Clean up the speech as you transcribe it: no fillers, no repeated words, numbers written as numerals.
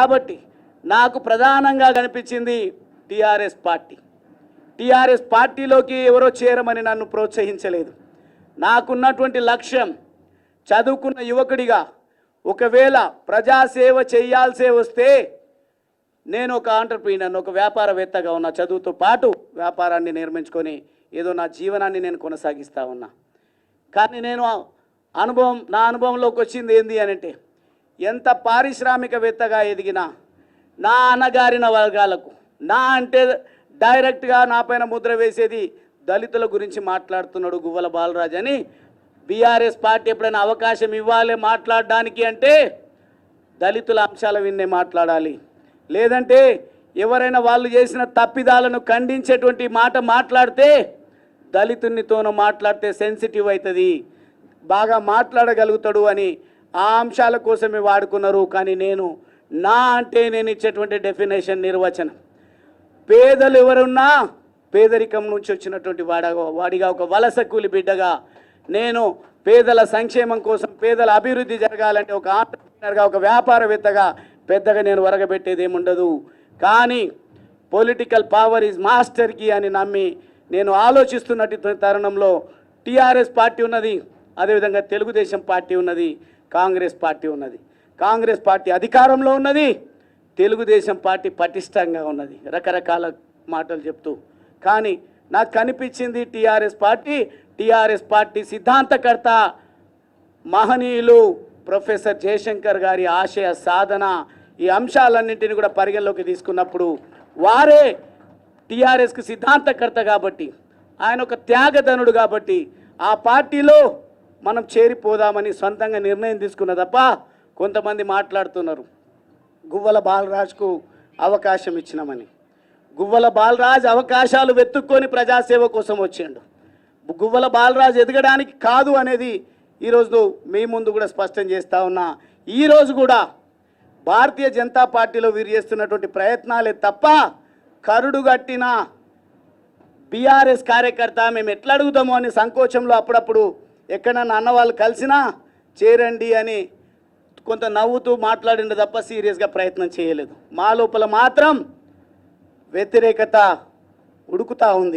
కాబట్టి నాకు ప్రధానంగా కనిపించింది టీఆర్ఎస్ పార్టీ. టీఆర్ఎస్ పార్టీలోకి ఎవరో చేరమని నన్ను ప్రోత్సహించలేదు. నాకున్నటువంటి లక్ష్యం చదువుకున్న యువకుడిగా ఒకవేళ ప్రజాసేవ చేయాల్సే వస్తే నేను ఒక ఆంటర్ప్రీనర్, ఒక వ్యాపారవేత్తగా ఉన్నా, చదువుతో పాటు వ్యాపారాన్ని నిర్మించుకొని ఏదో నా జీవనాన్ని నేను కొనసాగిస్తూ ఉన్నా. కానీ నేను నా అనుభవంలోకి వచ్చింది ఏంది అనంటే, ఎంత పారిశ్రామికవేత్తగా ఎదిగినా నా అణగారిన వర్గాలకు, నా అంటే డైరెక్ట్గా నా పైన ముద్ర వేసేది దళితుల గురించి మాట్లాడుతున్నాడు గువ్వల బాలరాజ్ అని. బీఆర్ఎస్ పార్టీ ఎప్పుడైనా అవకాశం ఇవ్వాలి మాట్లాడడానికి అంటే దళితుల అంశాల విన్నే మాట్లాడాలి. లేదంటే ఎవరైనా వాళ్ళు చేసిన తప్పిదాలను ఖండించేటువంటి మాట మాట్లాడితే దళితునితోనూ మాట్లాడితే సెన్సిటివ్ అవుతుంది, బాగా మాట్లాడగలుగుతాడు అని ఆ అంశాల కోసమే వాడుకున్నారు. కానీ నా అంటే నేను ఇచ్చేటువంటి డెఫినేషన్, నిర్వచనం, పేదలు ఎవరున్నా పేదరికం నుంచి వచ్చినటువంటి వాడిగా ఒక వలస కూలి బిడ్డగా నేను పేదల సంక్షేమం కోసం, పేదల అభివృద్ధి జరగాలంటే ఒక ఆంటర్ప్రినర్గా, ఒక వ్యాపారవేత్తగా పెద్దగా నేను వరగబెట్టేది ఏముండదు. కానీ political power is master key అని నమ్మి నేను ఆలోచిస్తున్నట్టు తరుణంలో టీఆర్ఎస్ పార్టీ ఉన్నది, అదేవిధంగా తెలుగుదేశం పార్టీ ఉన్నది, కాంగ్రెస్ పార్టీ ఉన్నది. కాంగ్రెస్ పార్టీ అధికారంలో ఉన్నది, తెలుగుదేశం పార్టీ పటిష్టంగా ఉన్నది, రకరకాల మాటలు చెప్తూ. కానీ నాకు కనిపించింది టీఆర్ఎస్ పార్టీ సిద్ధాంతకర్త మహనీయులు ప్రొఫెసర్ జయశంకర్ గారి ఆశయ సాధన, ఈ అంశాలన్నింటినీ కూడా పరిగణలోకి తీసుకున్నప్పుడు వారే టీఆర్ఎస్కి సిద్ధాంతకర్త కాబట్టి, ఆయన ఒక త్యాగధనుడు కాబట్టి ఆ పార్టీలో మనం చేరిపోదామని సొంతంగా నిర్ణయం తీసుకున్న తప్ప కొంతమంది మాట్లాడుతున్నారు గువ్వల బాలరాజ్కు అవకాశం ఇచ్చినామని. గువ్వల బాలరాజ్ అవకాశాలు వెతుక్కొని ప్రజాసేవ కోసం వచ్చిండు. గువ్వల బాలరాజ్ ఎదగడానికి కాదు అనేది ఈరోజు మీ ముందు కూడా స్పష్టం చేస్తూ ఉన్నా. ఈరోజు కూడా భారతీయ జనతా పార్టీలో వీరు చేస్తున్నటువంటి ప్రయత్నాలే తప్ప కరుడుగట్టిన బీఆర్ఎస్ కార్యకర్త మేము ఎట్లా అడుగుతామో అని సంకోచంలో అప్పుడప్పుడు ఎక్కడన్నా అన్నవాళ్ళు కలిసినా చేరండి అని కొంత నవ్వుతూ మాట్లాడింది తప్ప సీరియస్గా ప్రయత్నం చేయలేదు. మా లోపల మాత్రం వ్యతిరేకత ఉడుకుతూ ఉంది.